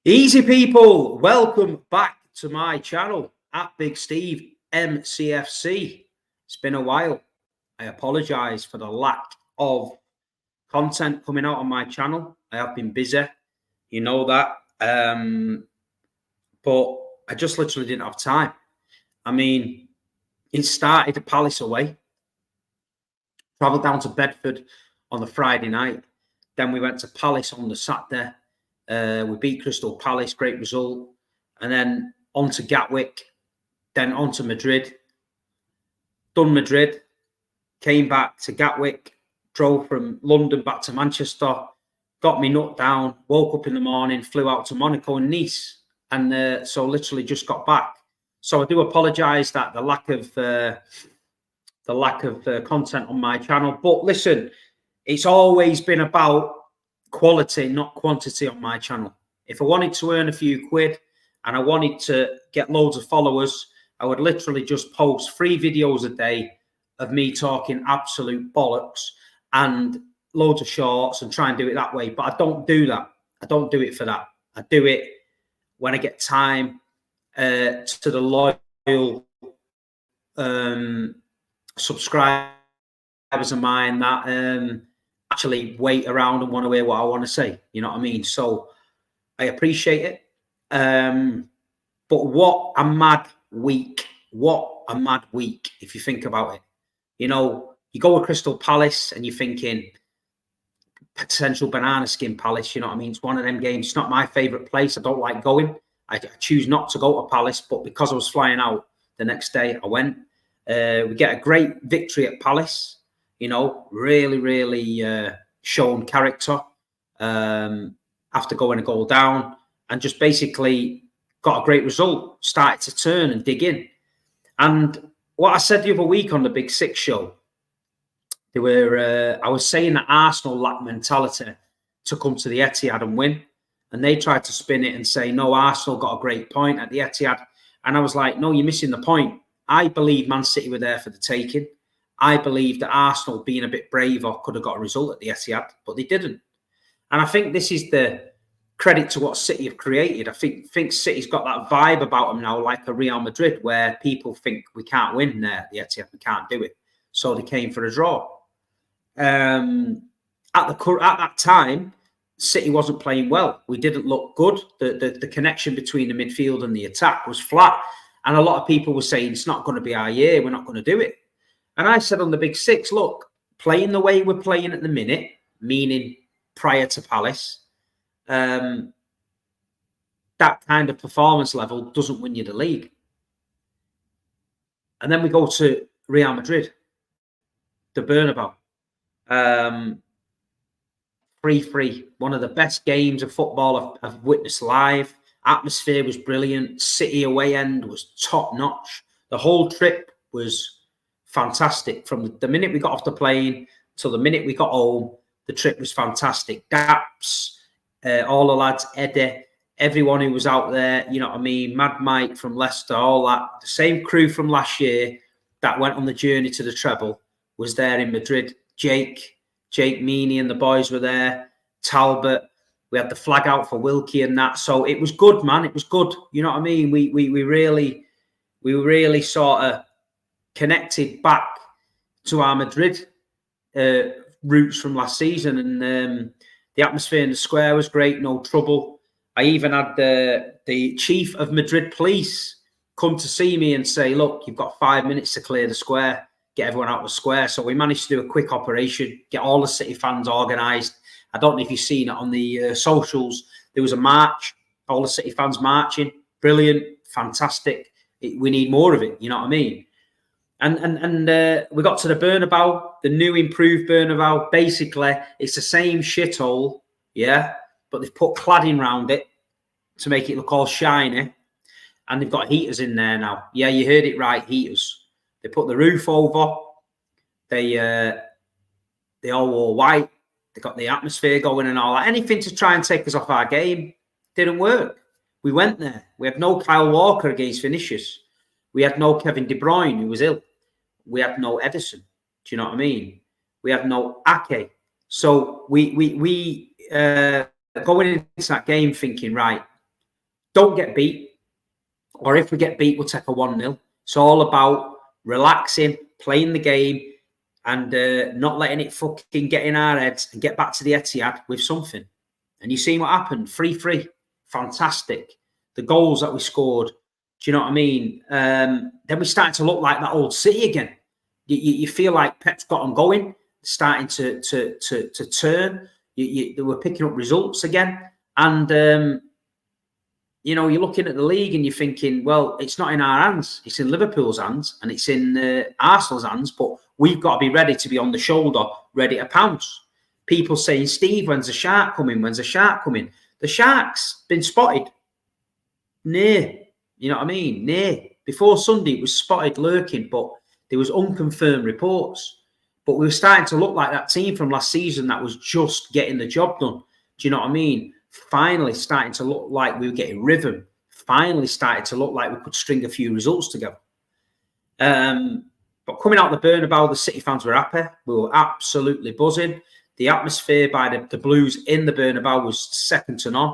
Easy people, welcome back to my channel at Big Steve Mcfc. It's been a while. I apologize for the lack of content coming out on my channel. I have been busy, you know that. But I just literally didn't have time. I mean, it started at Palace away, travelled down to Bedford on the Friday night. Then we went to Palace on the Saturday. We beat Crystal Palace, great result. And then on to Gatwick, then on to Madrid. Done Madrid, came back to Gatwick, drove from London back to Manchester, got me nut down, woke up in the morning, flew out to Monaco and Nice. And so literally just got back. So I do apologise that the lack of content on my channel. But listen, it's always been about quality, not quantity on my channel. If I wanted to earn a few quid and I wanted to get loads of followers, I would literally just post 3 videos a day of me talking absolute bollocks and loads of shorts and try and do it that way. But I don't do that. I don't do it for that. I do it when I get time to the loyal subscribers of mine that actually wait around and want to hear what I want to say. You know what I mean? So I appreciate it. But what a mad week. What a mad week if you think about it. You know, you go to Crystal Palace and you're thinking potential banana skin Palace. You know what I mean? It's one of them games. It's not my favourite place. I don't like going. I choose not to go to Palace. But because I was flying out the next day, I went. We get a great victory at Palace. You know, really shown character after going a goal down and just basically got a great result, started to turn and dig in. And what I said the other week on the Big Six show, I was saying that Arsenal lack mentality to come to the Etihad and win. And they tried to spin it and say, no, Arsenal got a great point at the Etihad. And I was like, no, you're missing the point. I believe Man City were there for the taking. I believe that Arsenal, being a bit braver, could have got a result at the Etihad, but they didn't. And I think this is the credit to what City have created. I think City's got that vibe about them now, like a Real Madrid, where people think we can't win there at the Etihad, we can't do it. So they came for a draw. At that time, City wasn't playing well. We didn't look good. The connection between the midfield and the attack was flat. And a lot of people were saying, it's not going to be our year, we're not going to do it. And I said on the Big Six, look, playing the way we're playing at the minute, meaning prior to Palace, that kind of performance level doesn't win you the league. And then we go to Real Madrid, the Bernabeu. 3-3, one of the best games of football I've witnessed live. Atmosphere was brilliant. City away end was top notch. The whole trip was fantastic. From the minute we got off the plane till the minute we got home, the trip was fantastic. Daps, all the lads, Eddie, everyone who was out there, you know what I mean? Mad Mike from Leicester, all that. The same crew from last year that went on the journey to the treble was there in Madrid. Jake Meaney and the boys were there. Talbot. We had the flag out for Wilkie and that. So it was good, man. It was good. You know what I mean? We really sort of connected back to our Madrid roots from last season. And the atmosphere in the square was great. No trouble. I even had the chief of Madrid police come to see me and say, look, you've got 5 minutes to clear the square, get everyone out of the square. So we managed to do a quick operation, get all the City fans organised. I don't know if you've seen it on the socials. There was a march, all the City fans marching. Brilliant, fantastic. We need more of it, you know what I mean? And we got to the Bernabeu, the new improved Bernabeu. Basically, it's the same shithole, yeah, but they've put cladding around it to make it look all shiny. And they've got heaters in there now. Yeah, you heard it right, heaters. They put the roof over. They all wore white. They got the atmosphere going and all that. Anything to try and take us off our game. Didn't work. We went there. We had no Kyle Walker against Vinicius. We had no Kevin De Bruyne, who was ill. We had no Edison. Do you know what I mean? We had no Ake. So we going into that game thinking, right, don't get beat, or if we get beat, we'll take a 1-0. It's all about relaxing, playing the game, and not letting it fucking get in our heads and get back to the Etihad with something. And you see what happened? 3-3. Fantastic. The goals that we scored. Do you know what I mean? Then we started to look like that old City again. You feel like Pep's got them going, starting to turn. They were picking up results again. And, you know, you're looking at the league and you're thinking, well, it's not in our hands. It's in Liverpool's hands and it's in Arsenal's hands. But we've got to be ready to be on the shoulder, ready to pounce. People saying, Steve, when's the shark coming? When's the shark coming? The shark's been spotted. Near. You know what I mean? Near. Before Sunday, it was spotted lurking, but there was unconfirmed reports. But we were starting to look like that team from last season that was just getting the job done. Do you know what I mean? Finally starting to look like we were getting rhythm. Finally started to look like we could string a few results together. But coming out the Bernabeu, the City fans were happy. We were absolutely buzzing. The atmosphere by the Blues in the Bernabeu was second to none.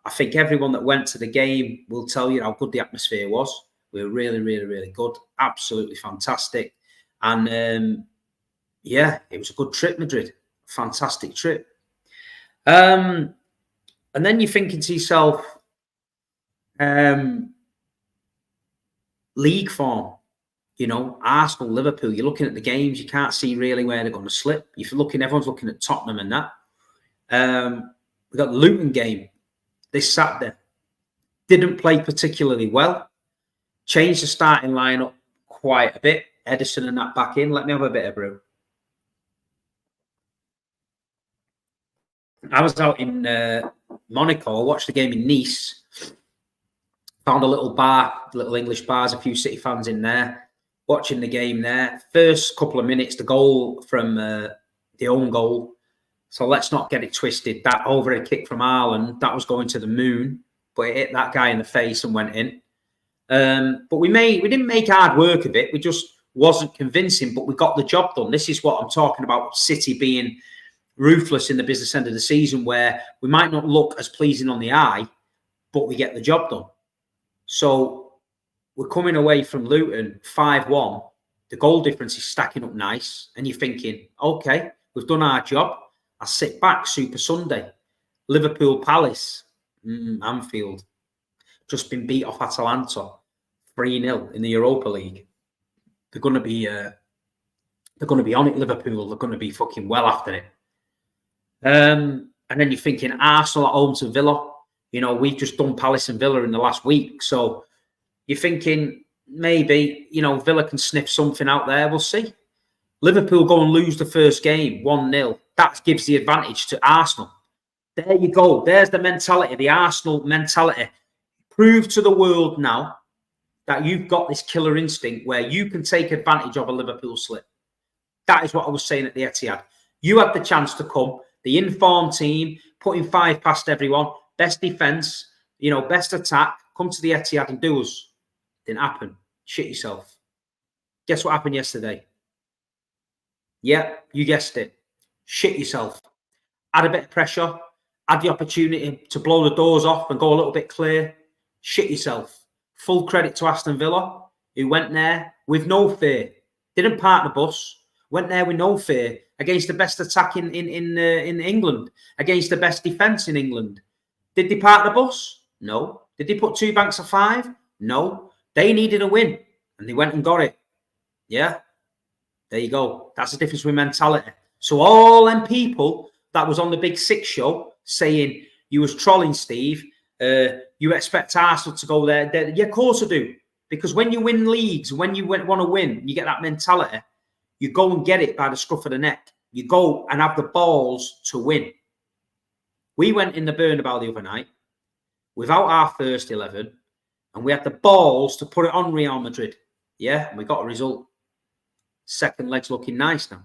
I think everyone that went to the game will tell you how good the atmosphere was. We were really, really, really good. Absolutely fantastic. And yeah, it was a good trip, Madrid. Fantastic trip. And then you're thinking to yourself, league form, you know, Arsenal, Liverpool, you're looking at the games, you can't see really where they're going to slip. If you're looking, everyone's looking at Tottenham and that. We got the Luton game this Saturday. Didn't play particularly well. Changed the starting lineup quite a bit. Edison and that back in. Let me have a bit of brew. I was out in Monaco. I watched the game in Nice. Found a little bar, little English bars, a few City fans in there. Watching the game there. First couple of minutes, the goal from the own goal. So let's not get it twisted. That overhead kick from Haaland, that was going to the moon, but it hit that guy in the face and went in. But we didn't make hard work of it. We just wasn't convincing, but we got the job done. This is what I'm talking about, City being ruthless in the business end of the season, where we might not look as pleasing on the eye, but we get the job done. So we're coming away from Luton 5-1. The goal difference is stacking up nice. And you're thinking, okay, we've done our job. I sit back, Super Sunday. Liverpool Palace, Anfield. Just been beat off Atalanta 3-0 in the Europa League. They're going to be on it, Liverpool. They're going to be fucking well after it. And then you're thinking Arsenal at home to Villa. You know, we've just done Palace and Villa in the last week. So you're thinking maybe, you know, Villa can sniff something out there. We'll see. Liverpool go and lose the first game 1-0. That gives the advantage to Arsenal. There you go. There's the mentality, the Arsenal mentality. Prove to the world now that you've got this killer instinct where you can take advantage of a Liverpool slip. That is what I was saying at the Etihad. You had the chance to come, the informed team, putting 5 past everyone, best defence, you know, best attack, come to the Etihad and do us. Didn't happen. Shit yourself. Guess what happened yesterday? Yeah, you guessed it. Shit yourself. Had a bit of pressure, had the opportunity to blow the doors off and go a little bit clear. Shit yourself. Full credit to Aston Villa, who went there with no fear. Didn't park the bus. Went there with no fear against the best attack in England, against the best defence in England. Did they park the bus? No. Did they put 2 banks of 5? No. They needed a win, and they went and got it. Yeah. There you go. That's the difference with mentality. So all them people that was on the Big Six show saying you was trolling Steve, you expect Arsenal to go there. Yeah, of course I do. Because when you win leagues, when you want to win, you get that mentality. You go and get it by the scruff of the neck. You go and have the balls to win. We went in the Bernabeu the other night without our first 11, and we had the balls to put it on Real Madrid. Yeah, and we got a result. Second leg's looking nice now.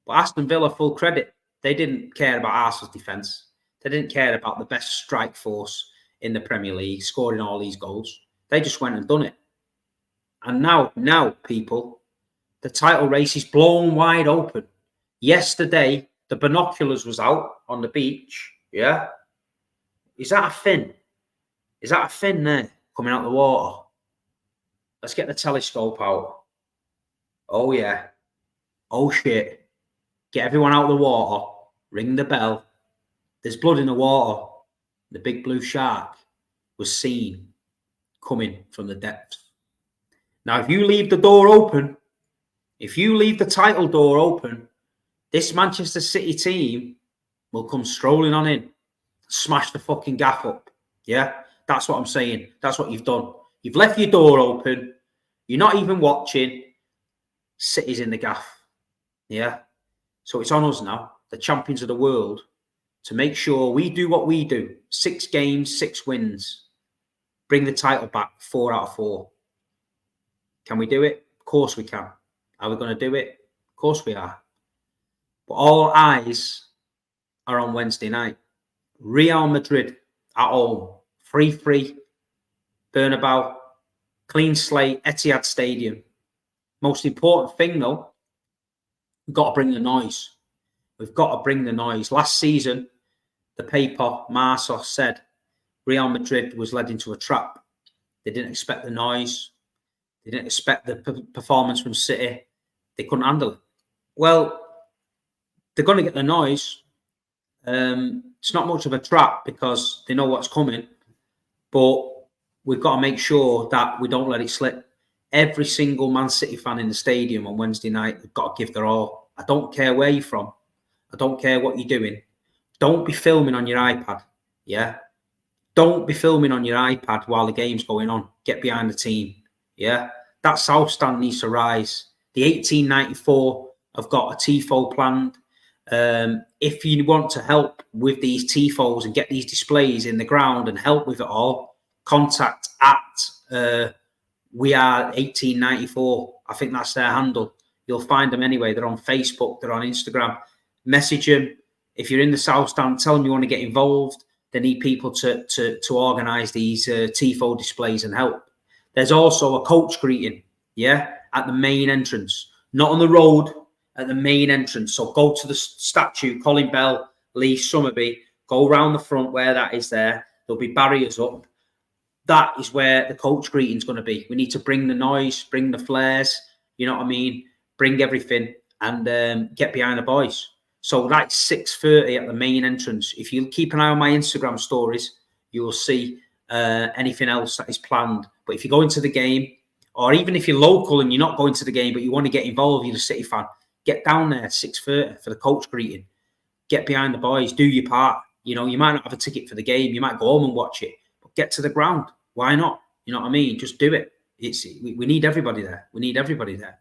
But Aston Villa, full credit. They didn't care about Arsenal's defence. They didn't care about the best strike force in the Premier League, scoring all these goals. They just went and done it. And now, people, the title race is blown wide open. Yesterday, the binoculars was out on the beach. Yeah. Is that a fin? Is that a fin there coming out of the water? Let's get the telescope out. Oh, yeah. Oh, shit. Get everyone out of the water. Ring the bell. There's blood in the water. The big blue shark was seen coming from the depths. Now, if you leave the door open, if you leave the title door open, this Manchester City team will come strolling on in, smash the fucking gaff up. Yeah, that's what I'm saying. That's what you've done. You've left your door open. You're not even watching. City's in the gaff. Yeah. So it's on us now, the champions of the world, to make sure we do what we do. 6 games, 6 wins. Bring the title back 4 out of 4. Can we do it? Of course we can. Are we going to do it? Of course we are. But all eyes are on Wednesday night. Real Madrid at home. 3-3. Bernabeu. Clean slate. Etihad Stadium. Most important thing, though, we've got to bring the noise. We've got to bring the noise. Last season, the paper, Marsos, said Real Madrid was led into a trap. They didn't expect the noise. They didn't expect the performance from City. They couldn't handle it. Well, they're going to get the noise. It's not much of a trap because they know what's coming. But we've got to make sure that we don't let it slip. Every single Man City fan in the stadium on Wednesday night have got to give their all. I don't care where you're from. I don't care what you're doing. Don't be filming on your iPad. Yeah? Don't be filming on your iPad while the game's going on. Get behind the team. Yeah? That South Stand needs to rise. The 1894 have got a TIFO planned. If you want to help with these TIFOs and get these displays in the ground and help with it all, contact at We Are 1894. I think that's their handle. You'll find them anyway. They're on Facebook. They're on Instagram. Message them. If you're in the South Stand, tell them you want to get involved. They need people to organise these TIFO displays and help. There's also a coach greeting, yeah, at the main entrance. Not on the road, at the main entrance. So go to the statue, Colin Bell, Lee Summerby. Go around the front where that is there. There'll be barriers up. That is where the coach greeting is going to be. We need to bring the noise, bring the flares, you know what I mean? Bring everything and get behind the boys. So that's 6:30 at the main entrance. If you keep an eye on my Instagram stories, you will see anything else that is planned. But if you go into the game, or even if you're local and you're not going to the game, but you want to get involved, you're a City fan, get down there at 6:30 for the coach greeting. Get behind the boys, do your part. You know, you might not have a ticket for the game. You might go home and watch it, but get to the ground. Why not? You know what I mean? Just do it. We need everybody there. We need everybody there.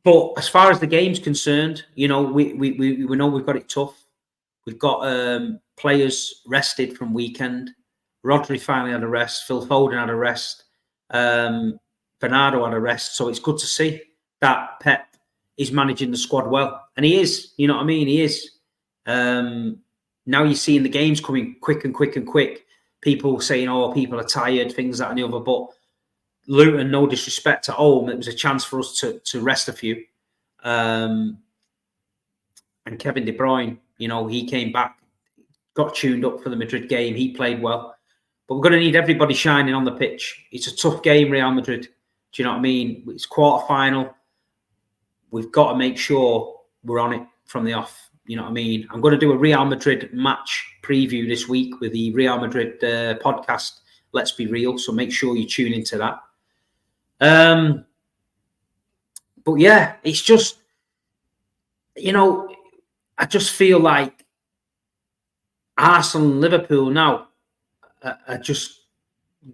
But as far as the game's concerned, you know, we know we've got it tough. We've got players rested from weekend. Rodri finally had a rest. Phil Foden had a rest. Bernardo had a rest. So it's good to see that Pep is managing the squad well. And he is, you know what I mean? He is. Now you're seeing the games coming quick and quick and quick. People saying, oh, people are tired, things that and the other. But Luton, no disrespect at home, it was a chance for us to rest a few. And Kevin De Bruyne, you know, he came back, got tuned up for the Madrid game. He played well. But we're going to need everybody shining on the pitch. It's a tough game, Real Madrid. Do you know what I mean? It's quarter-final. We've got to make sure we're on it from the off. You know what I mean? I'm going to do a Real Madrid match preview this week with the Real Madrid podcast, Let's Be Real. So make sure you tune into that. But yeah, it's just, you know, I just feel like Arsenal and Liverpool now are just,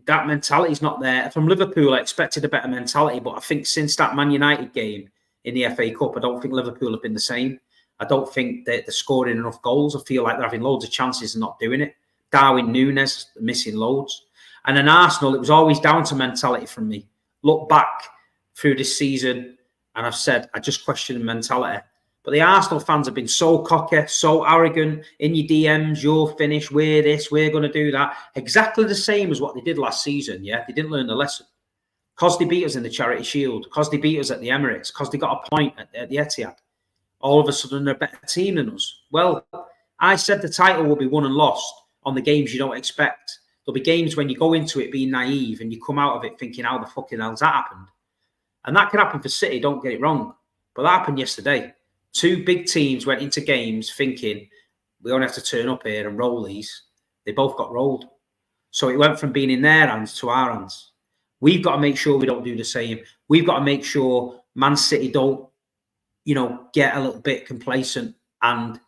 that mentality's not there. From Liverpool, I expected a better mentality, but I think since that Man United game in the FA Cup, I don't think Liverpool have been the same. I don't think that they're scoring enough goals. I feel like they're having loads of chances and not doing it. Darwin Núñez missing loads. And then Arsenal, it was always down to mentality from me. Look back through this season, and I've said, I just question the mentality. But the Arsenal fans have been so cocky, so arrogant in your DMs, you're finished, we're this, we're going to do that. Exactly the same as what they did last season, yeah? They didn't learn the lesson. Because they beat us in the Charity Shield, because they beat us at the Emirates, because they got a point at the Etihad. All of a sudden, they're a better team than us. Well, I said the title will be won and lost on the games you don't expect. There'll be games when you go into it being naive and you come out of it thinking, how the fucking hell's that happened? And that can happen for City, don't get it wrong. But that happened yesterday. Two big teams went into games thinking, we only have to turn up here and roll these. They both got rolled. So it went from being in their hands to our hands. We've got to make sure we don't do the same. We've got to make sure Man City don't, get a little bit complacent and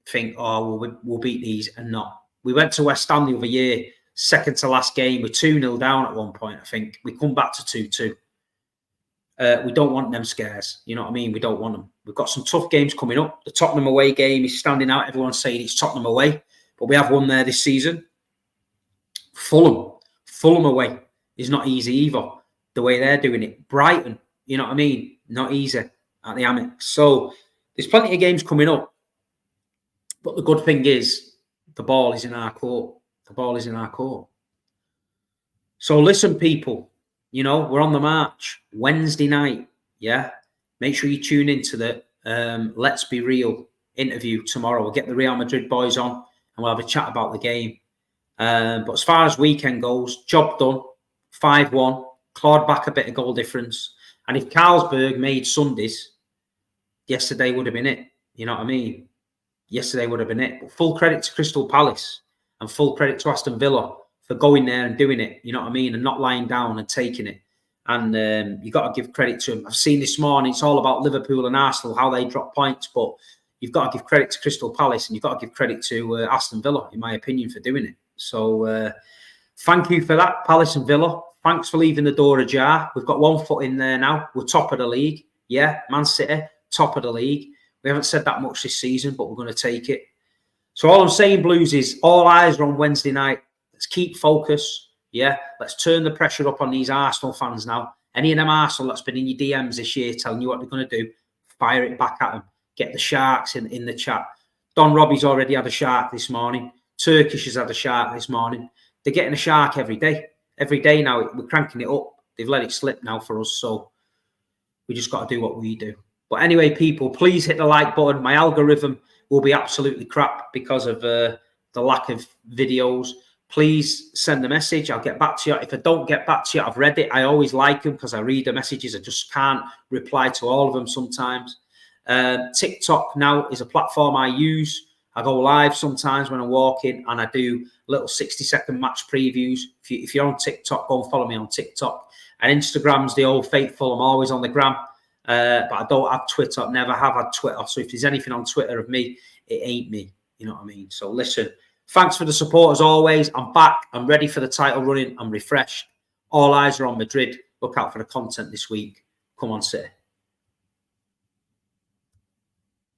think, oh, we'll beat these, and not. We went to West Ham the other year, second to last game. We're 2-0 down at one point, I think. We come back to 2-2. We don't want them scares. You know what I mean? We don't want them. We've got some tough games coming up. The Tottenham away game is standing out. Everyone's saying it's Tottenham away, but we have won there this season. Fulham away is not easy either, the way they're doing it. Brighton, you know what I mean? Not easy at the Amex. So there's plenty of games coming up. But the good thing is, the ball is in our court. The ball is in our court. So listen, people, we're on the march. Wednesday night, yeah? Make sure you tune into the Let's Be Real interview tomorrow. We'll get the Real Madrid boys on and we'll have a chat about the game. But as far as weekend goes, job done. 5-1. Clawed back a bit of goal difference. And if Carlsberg made Sundays, yesterday would have been it. You know what I mean? Yesterday would have been it. But full credit to Crystal Palace and full credit to Aston Villa for going there and doing it. You know what I mean? And not lying down and taking it. And you got to give credit to them. I've seen this morning, it's all about Liverpool and Arsenal, how they drop points. But you've got to give credit to Crystal Palace and you've got to give credit to Aston Villa, in my opinion, for doing it. So thank you for that, Palace and Villa. Thanks for leaving the door ajar. We've got one foot in there now. We're top of the league. Yeah, Man City, top of the league. We haven't said that much this season, but we're going to take it. So all I'm saying, Blues, is all eyes are on Wednesday night. Let's keep focus. Yeah, let's turn the pressure up on these Arsenal fans now. Any of them Arsenal that's been in your DMs this year telling you what they're going to do, fire it back at them. Get the sharks in the chat. Don Robbie's already had a shark this morning. Turkish has had a shark this morning. They're getting a shark every day. Every day now, we're cranking it up. They've let it slip now for us, so we just got to do what we do. But anyway, people, please hit the like button. My algorithm will be absolutely crap because of the lack of videos. Please send a message. I'll get back to you. If I don't get back to you, I've read it. I always like them because I read the messages. I just can't reply to all of them sometimes. TikTok now is a platform I use. I go live sometimes when I'm walking and I do little 60-second match previews. If you're on TikTok, go and follow me on TikTok. And Instagram's the old faithful. I'm always on the gram. But I don't have Twitter. I never have had Twitter. So if there's anything on Twitter of me, it ain't me. You know what I mean? So listen, thanks for the support as always. I'm back. I'm ready for the title running. I'm refreshed. All eyes are on Madrid. Look out for the content this week. Come on, City.